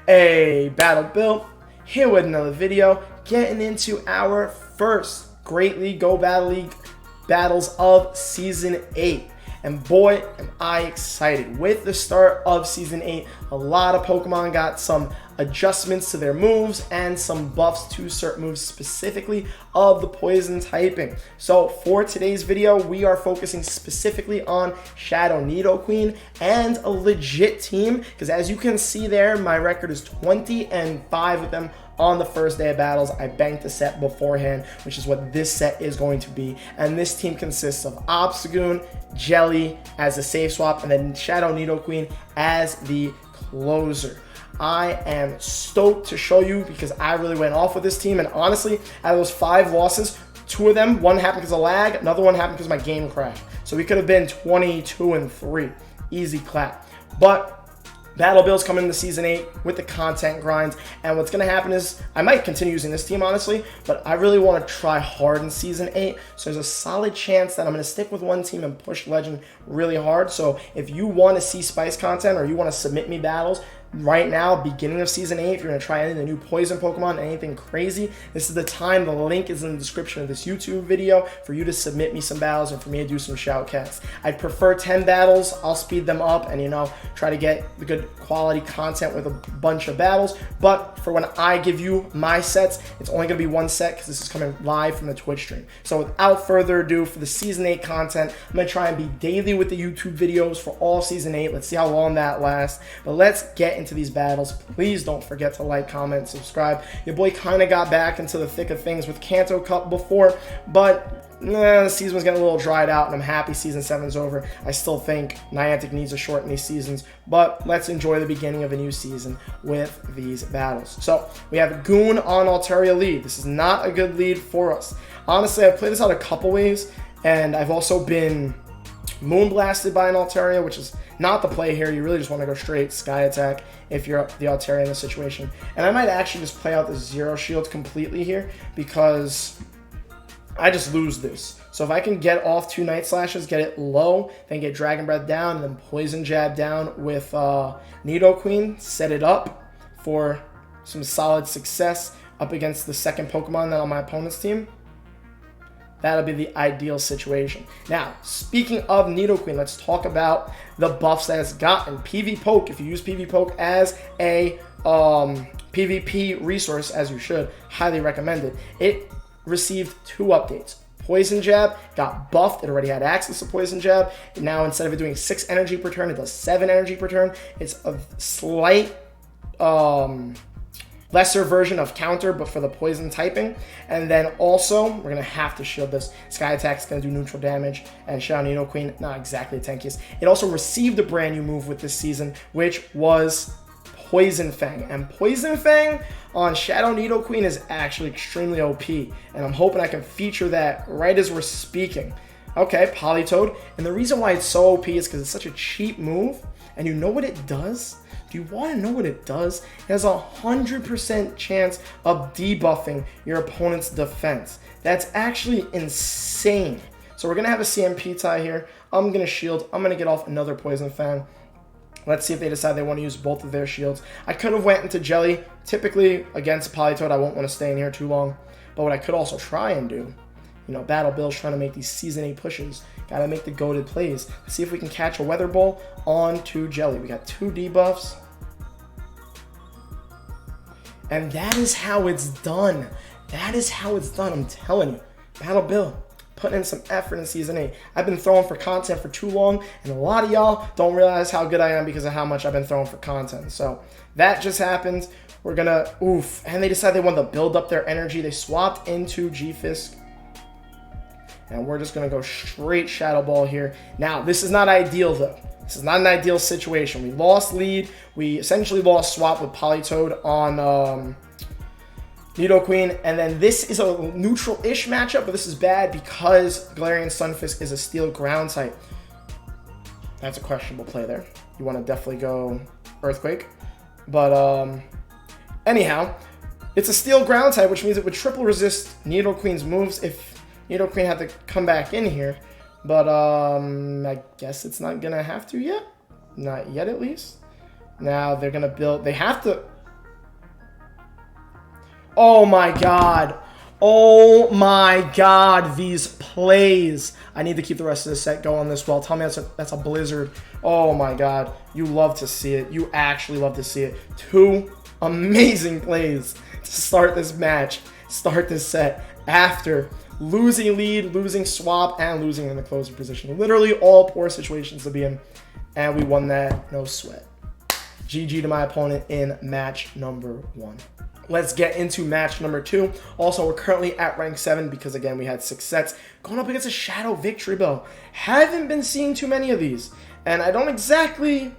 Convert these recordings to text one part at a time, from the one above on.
Hey, Battle Bill, here with another video, getting into our first Great League Go Battle League battles of Season 8. And boy, am I excited. With the start of Season 8, a lot of Pokemon got some adjustments to their moves and some buffs to certain moves, specifically of the poison typing. So for today's video, we are focusing specifically on Shadow Nidoqueen and a legit team, because as you can see there, my record is 20-5 with them on the first day of battles. I banked a set beforehand, which is what this set is going to be. And this team consists of Obstagoon, Jelly as a safe swap, and then Shadow Nidoqueen as the closer. I am stoked to show you because I really went off with this team, and honestly, out of those 5 losses, 2 of them, one happened because of lag, another one happened because my game crashed. So we could have been 22-3, easy clap. But Battle Bill's coming into Season 8 with the content grinds, and what's going to happen is, I might continue using this team, honestly, but I really want to try hard in Season 8, so there's a solid chance that I'm going to stick with one team and push Legend really hard. So if you want to see Spice content, or you want to submit me battles, right now, beginning of Season 8, if you're going to try any of the new Poison Pokemon, anything crazy, this is the time. The link is in the description of this YouTube video for you to submit me some battles and for me to do some shoutcats. I'd prefer 10 battles. I'll speed them up and, try to get the good quality content with a bunch of battles. But for when I give you my sets, it's only going to be one set because this is coming live from the Twitch stream. So without further ado, for the Season 8 content, I'm going to try and be daily with the YouTube videos for all Season 8. Let's see how long that lasts. But let's get into these battles. Please don't forget to like, comment, subscribe. Your boy kind of got back into the thick of things with Kanto Cup before, but the season was getting a little dried out, and I'm happy Season 7's over. I still think Niantic needs to shorten these seasons, but let's enjoy the beginning of a new season with these battles. So we have Goon on Altaria lead. This is not a good lead for us. Honestly, I've played this out a couple ways, and I've also been moonblasted by an Altaria, which is not the play here. You really just want to go straight Sky Attack if you're the Altaria in this situation. And I might actually just play out the Zero Shield completely here because I just lose this. So if I can get off 2 Night Slashes, get it low, then get Dragon Breath down, and then Poison Jab down with Nidoqueen, set it up for some solid success up against the second Pokemon that on my opponent's team, that'll be the ideal situation. Now, speaking of Nidoqueen, let's talk about the buffs that it's gotten. PV Poke, if you use PV Poke as a PvP resource, as you should, highly recommended. It received 2 updates. Poison Jab got buffed. It already had access to Poison Jab. And now, instead of it doing 6 energy per turn, it does 7 energy per turn. It's a slight lesser version of counter, but for the poison typing. And then also, we're going to have to shield this. Sky Attack is going to do neutral damage, and Shadow Nidoqueen, not exactly tankiest. It also received a brand new move with this season, which was Poison Fang. And Poison Fang on Shadow Nidoqueen is actually extremely OP, and I'm hoping I can feature that right as we're speaking. Okay, Politoed. And the reason why it's so OP is because it's such a cheap move, and you know what it does? Do you want to know what it does? It has a 100% chance of debuffing your opponent's defense. That's actually insane. So we're going to have a CMP tie here. I'm going to shield. I'm going to get off another Poison Fang. Let's see if they decide they want to use both of their shields. I could have went into Jelly. Typically, against Politoed, I won't want to stay in here too long. But what I could also try and do, Battle Bill's trying to make these Season 8 pushes. Gotta make the goated plays. Let's see if we can catch a Weather Ball onto Jelly. We got 2 debuffs. And that is how it's done. That is how it's done, I'm telling you. Battle Bill, putting in some effort in Season 8. I've been throwing for content for too long, and a lot of y'all don't realize how good I am because of how much I've been throwing for content. So that just happened. We're gonna, and they decided they wanted to build up their energy. They swapped into G-Fisk. And we're just going to go straight Shadow Ball here. Now, this is not ideal, though. This is not an ideal situation. We lost lead. We essentially lost swap with Politoed on Nidoqueen. And then this is a neutral-ish matchup, but this is bad because Galarian Stunfisk is a Steel Ground type. That's a questionable play there. You want to definitely go Earthquake. But anyhow, it's a Steel Ground type, which means it would triple resist Nidoqueen's moves if Nidoqueen had to come back in here, but I guess it's not gonna have to yet. Not yet, at least. Now they're gonna build. They have to. Oh my god. Oh my god, these plays. I need to keep the rest of this set going this well. Tell me that's a blizzard. Oh my god. You love to see it. You actually love to see it. 2 amazing plays to start this match, start this set after losing lead, losing swap, and losing in the closer position. Literally all poor situations to be in. And we won that, no sweat. GG to my opponent in match number 1. Let's get into match number 2. Also, we're currently at rank 7 because, again, we had 6 sets. Going up against a Shadow Victreebel. Haven't been seeing too many of these. And I don't exactly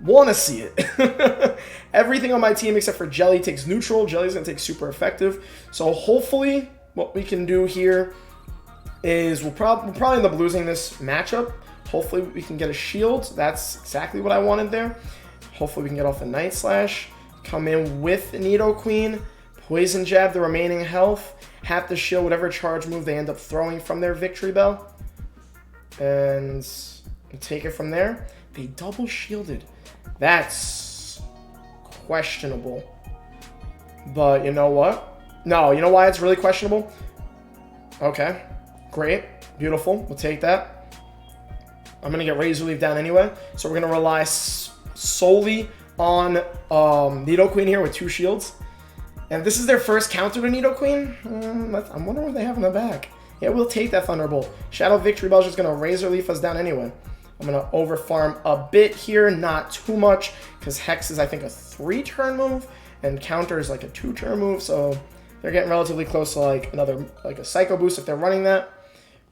want to see it. Everything on my team except for Jelly takes neutral. Jelly's going to take super effective. So hopefully what we can do here is we'll probably end up losing this matchup. Hopefully we can get a shield. That's exactly what I wanted there. Hopefully we can get off a Night Slash. Come in with Nidoqueen. Poison Jab the remaining health. Have to shield whatever charge move they end up throwing from their Victreebel. And we'll take it from there. They double shielded. That's questionable. But you know what? No, you know why it's really questionable? Okay. Great. Beautiful. We'll take that. I'm going to get Razor Leaf down anyway. So we're going to rely solely on Nidoqueen here with 2 shields. And this is their first counter to Nidoqueen. I'm wondering what they have in the back. Yeah, we'll take that Thunderbolt. Shadow Victreebel is just going to Razor Leaf us down anyway. I'm going to overfarm a bit here, not too much, because Hex is, I think, a 3-turn move, and Counter is like a 2-turn move, so they're getting relatively close to like a Psycho Boost if they're running that.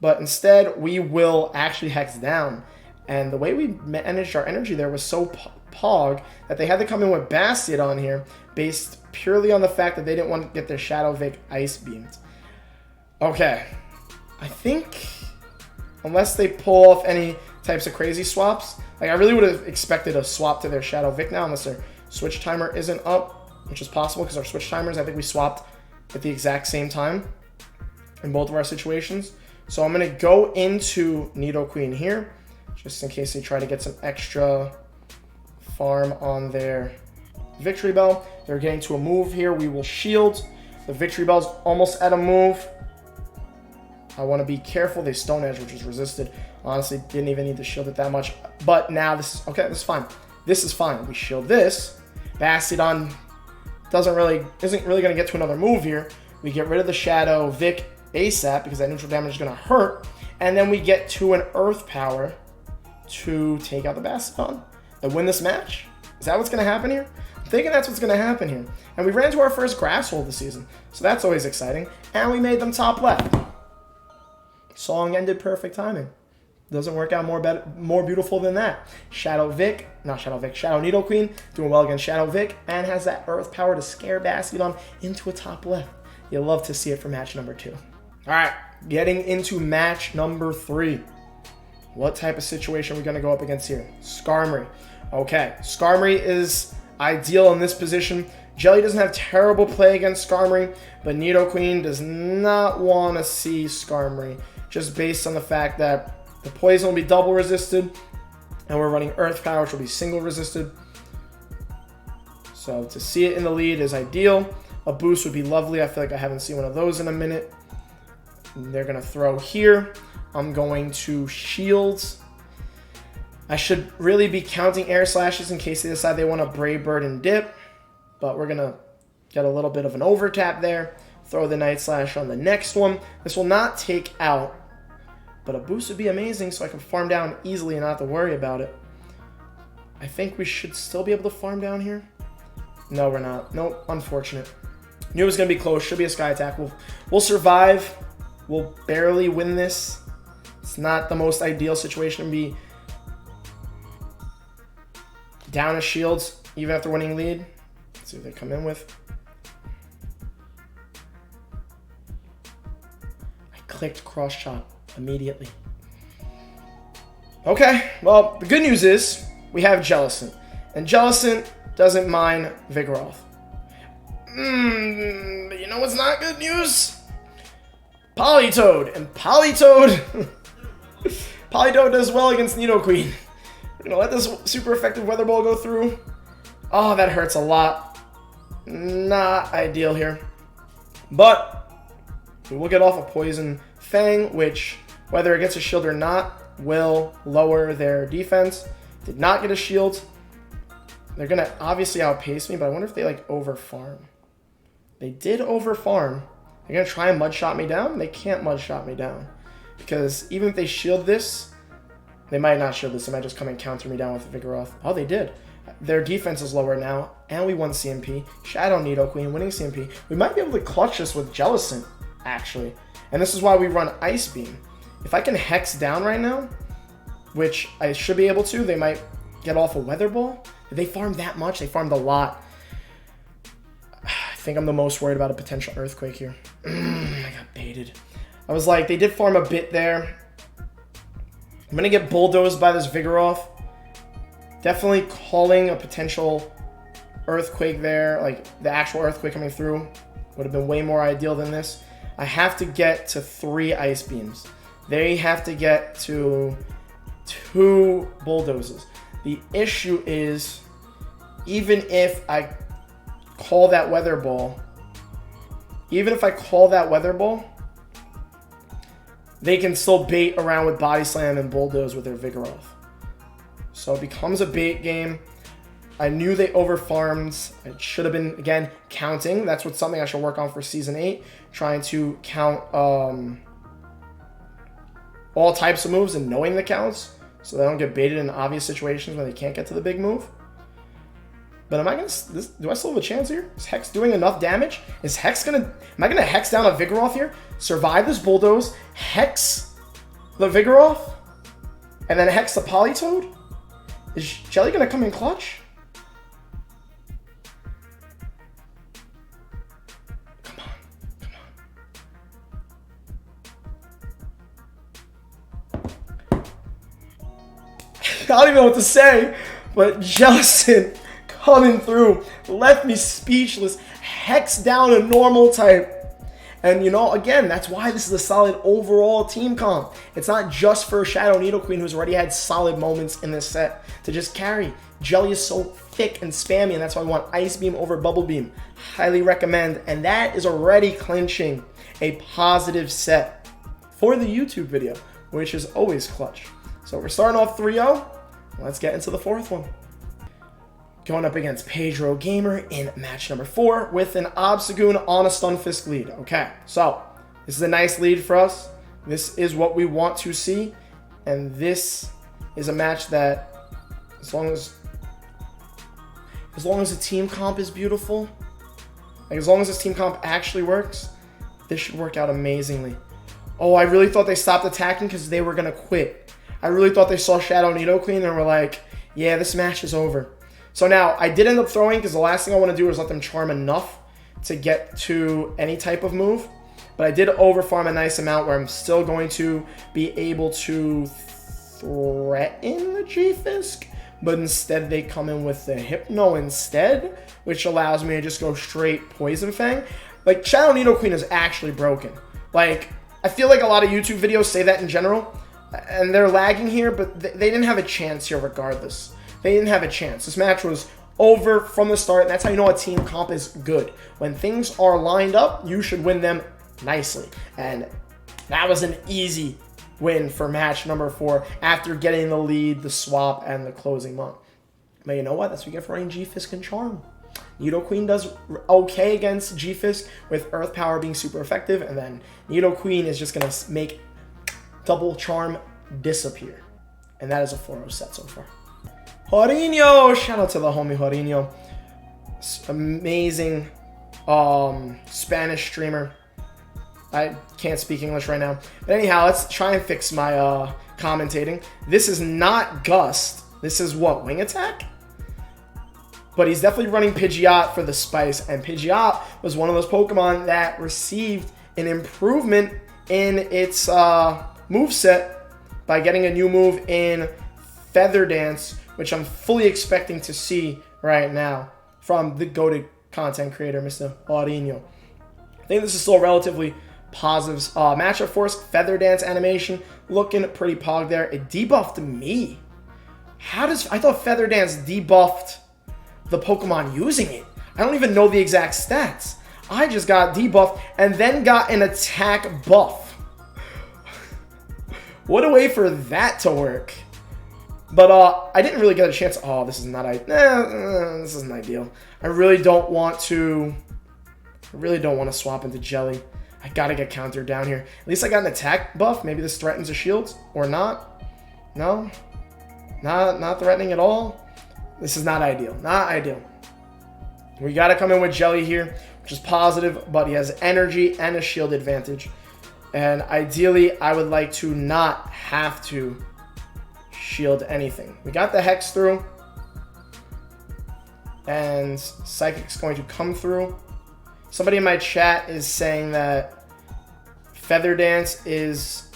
But instead, we will actually Hex down. And the way we managed our energy there was so pog that they had to come in with Bastiodon here, based purely on the fact that they didn't want to get their Shadow Vic Ice Beamed. Okay. I think, unless they pull off any types of crazy swaps, like I really would have expected a swap to their Shadow Vic now, unless their switch timer isn't up, which is possible because our switch timers, I think we swapped at the exact same time in both of our situations. So I'm going to go into Nidoqueen here, just in case they try to get some extra farm on their Victreebel. They're getting to a move here. We will shield. The Victreebel's almost at a move. I want to be careful. They Stone Edge, which is resisted. Honestly, didn't even need to shield it that much. But now this is, okay, this is fine. This is fine. We shield this. Bastiodon isn't really going to get to another move here. We get rid of the Shadow Vic ASAP because that neutral damage is going to hurt. And then we get to an Earth Power to take out the Bastiodon and win this match. Is that what's going to happen here? I'm thinking that's what's going to happen here. And we ran into our first Grass Hole this season, so that's always exciting. And we made them top left. Song ended perfect timing. Doesn't work out more beautiful than that. Shadow Nidoqueen doing well against Shadow Vic and has that Earth Power to scare Bastiodon into a top left. You'll love to see it for match number 2. All right, getting into match number 3. What type of situation are we going to go up against here? Skarmory. Okay, Skarmory is ideal in this position. Jelly doesn't have terrible play against Skarmory, but Nidoqueen does not want to see Skarmory, just based on the fact that the poison will be double resisted, and we're running Earth Power, which will be single resisted. So to see it in the lead is ideal. A boost would be lovely. I feel like I haven't seen one of those in a minute. They're going to throw here. I'm going to shield. I should really be counting Air Slashes in case they decide they want to Brave Bird and dip. But we're going to get a little bit of an over tap there. Throw the Night Slash on the next one. This will not take out, but a boost would be amazing so I can farm down easily and not have to worry about it. I think we should still be able to farm down here. No, we're not. Nope, unfortunate. Knew it was going to be close. Should be a Sky Attack. We'll survive. We'll barely win this. It's not the most ideal situation to be down a shields even after winning lead. Let's see what they come in with. I clicked Cross Chop immediately. Okay, well, the good news is we have Jellicent. And Jellicent doesn't mind Vigoroth. But you know what's not good news? Politoed. And Politoed does well against Nidoqueen. We're going to let this super effective Weather Ball go through. Oh, that hurts a lot. Not ideal here. But we will get off a Poison Fang, which, whether it gets a shield or not, will lower their defense. Did not get a shield. They're going to obviously outpace me, but I wonder if they, like, over-farm. They did over-farm. They're going to try and mud-shot me down? They can't mud-shot me down. Because even if they shield this, they might not shield this. They might just come and counter me down with Vigoroth. Oh, they did. Their defense is lower now, and we won CMP. Shadow Nidoqueen winning CMP. We might be able to clutch this with Jellicent, actually. And this is why we run Ice Beam. If I can Hex down right now, which I should be able to, they might get off a Weather Ball. Did they farm that much? They farmed a lot. I think I'm the most worried about a potential Earthquake here. I got baited. I was like, they did farm a bit there. I'm going to get bulldozed by this Vigoroth. Definitely calling a potential Earthquake there. Like, the actual Earthquake coming through would have been way more ideal than this. I have to get to 3 Ice Beams. They have to get to 2 Bulldozes. The issue is, even if I call that Weather Ball, they can still bait around with Body Slam and Bulldoze with their Vigoroth. So it becomes a bait game. I knew they overfarmed. It should have been, again, counting. That's what's something I should work on for Season 8. Trying to count all types of moves and knowing the counts, so they don't get baited in obvious situations when they can't get to the big move. But am I gonna? Do I still have a chance here? Is Hex doing enough damage? Is Hex gonna? Am I gonna Hex down a Vigoroth here? Survive this Bulldoze, Hex the Vigoroth, and then Hex the Politoed? Is Jelly gonna come in clutch? Come on, come on. I don't even know what to say, but Jellicent coming through left me speechless. Hex down a normal type. And, you know, again, that's why this is a solid overall team comp. It's not just for Shadow Nidoqueen, who's already had solid moments in this set to just carry. Jelly is so thick and spammy, and that's why we want Ice Beam over Bubble Beam. Highly recommend. And that is already clinching a positive set for the YouTube video, which is always clutch. So we're starting off 3-0. Let's get into the 4th one. Going up against Pedro Gamer in match number 4 with an Obstagoon on a Stunfisk lead. Okay, so this is a nice lead for us. This is what we want to see. And this is a match that, as long as the team comp is beautiful, like as long as this team comp actually works, this should work out amazingly. Oh, I really thought they stopped attacking because they were going to quit. I really thought they saw Shadow Nidoqueen and were like, yeah, this match is over. So now, I did end up throwing because the last thing I want to do is let them charm enough to get to any type of move. But I did overfarm a nice amount where I'm still going to be able to threaten the G-Fisk. But instead, they come in with the Hypno instead, which allows me to just go straight Poison Fang. Like, Shadow Nidoqueen is actually broken. Like, I feel like a lot of YouTube videos say that in general. And they're lagging here, but they didn't have a chance here regardless. They didn't have a chance. This match was over from the start, and that's how you know a team comp is good. When things are lined up, you should win them nicely. And that was an easy win for match number 4 after getting the lead, the swap, and the closing month. But you know what? That's what you get for running G-Fisk and Charm. Nidoqueen does okay against G-Fisk with Earth Power being super effective, and then Nidoqueen is just going to make double Charm disappear. And that is a 4-0 set so far. Jorginho! Shout out to the homie Jorginho. Amazing Spanish streamer. I can't speak English right now. But anyhow, let's try and fix my commentating. This is not Gust. This is what? Wing Attack? But he's definitely running Pidgeot for the spice. And Pidgeot was one of those Pokemon that received an improvement in its moveset by getting a new move in Feather Dance, which I'm fully expecting to see right now from the goated content creator, Mr. Jorginho. I think this is still a relatively positive matchup for us. Feather Dance animation looking pretty pog there. It debuffed me. I thought Feather Dance debuffed the Pokemon using it. I don't even know the exact stats. I just got debuffed and then got an attack buff. What a way for that to work. But I didn't really get a chance. Oh, this is not this isn't ideal. I really don't want to swap into Jelly. I gotta get countered down here. At least I got an attack buff. Maybe this threatens the shields or not. No, not threatening at all. This is not ideal. Not ideal. We gotta come in with Jelly here, which is positive, but he has energy and a shield advantage. And ideally, I would like to not have to shield anything. We got the Hex through. And Psychic's going to come through. Somebody in my chat is saying that Feather Dance is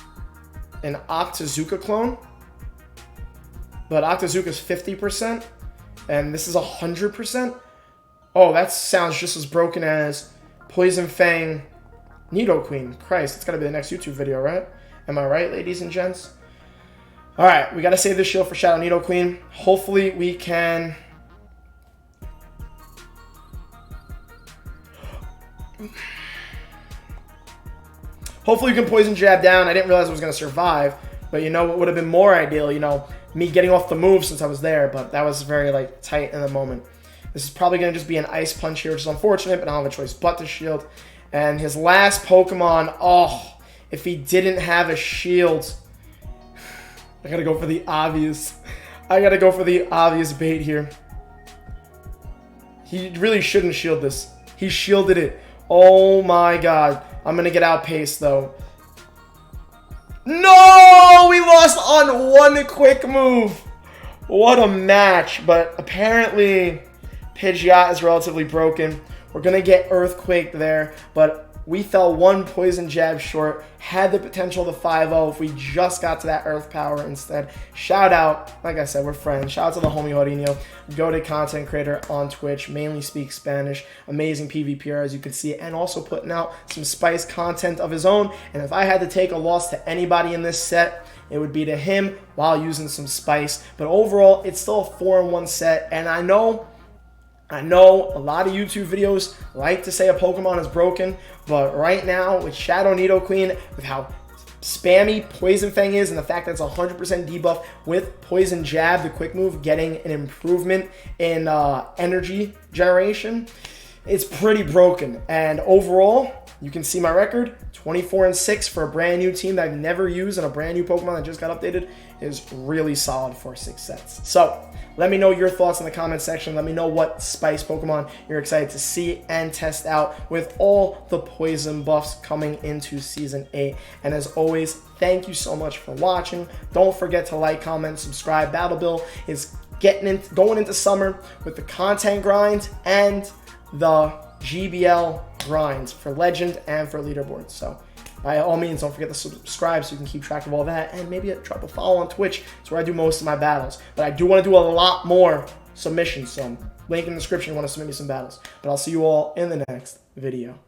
an Octazooka clone. But Octazooka's 50%. And this is 100%. Oh, that sounds just as broken as Poison Fang Nidoqueen. Christ, it's got to be the next YouTube video, right? Am I right, ladies and gents? Alright, we got to save this shield for Shadow Nidoqueen. Hopefully we can... Hopefully we can Poison Jab down. I didn't realize I was going to survive. But you know what would have been more ideal? You know, me getting off the move since I was there. But that was very, like, tight in the moment. This is probably going to just be an Ice Punch here, which is unfortunate, but I don't have a choice but to shield. And his last Pokemon, oh, if he didn't have a shield, I got to go for the obvious. I got to go for the obvious bait here. He really shouldn't shield this. He shielded it. Oh my god. I'm going to get outpaced, though. No! We lost on one quick move. What a match. But apparently... Pidgeot is relatively broken. We're going to get Earthquake there, but we fell one Poison Jab short. Had the potential to 5-0 if we just got to that Earth Power instead. Shout out, like I said, we're friends. Shout out to the homie Jorginho. Go-to content creator on Twitch, mainly speaks Spanish. Amazing PvPer, as you can see, and also putting out some Spice content of his own. And if I had to take a loss to anybody in this set, it would be to him while using some Spice. But overall, it's still a 4-1 set, and I know a lot of YouTube videos like to say a Pokemon is broken, but right now with Shadow Nidoqueen, with how spammy Poison Fang is and the fact that it's 100% debuff with Poison Jab, the quick move, getting an improvement in energy generation, it's pretty broken. And overall, you can see my record, 24-6 for a brand new team that I've never used and a brand new Pokemon that just got updated is really solid for 6 sets. So, let me know your thoughts in the comment section. Let me know what Spice Pokemon you're excited to see and test out with all the Poison buffs coming into Season 8. And as always, thank you so much for watching. Don't forget to like, comment, subscribe. Battle Bill is going into summer with the content grind and the GBL grinds for Legend and for Leaderboards. So by all means, don't forget to subscribe so you can keep track of all that, and maybe drop a follow on Twitch. It's where I do most of my battles. But I do want to do a lot more submissions, so link in the description if you want to submit me some battles. But I'll see you all in the next video.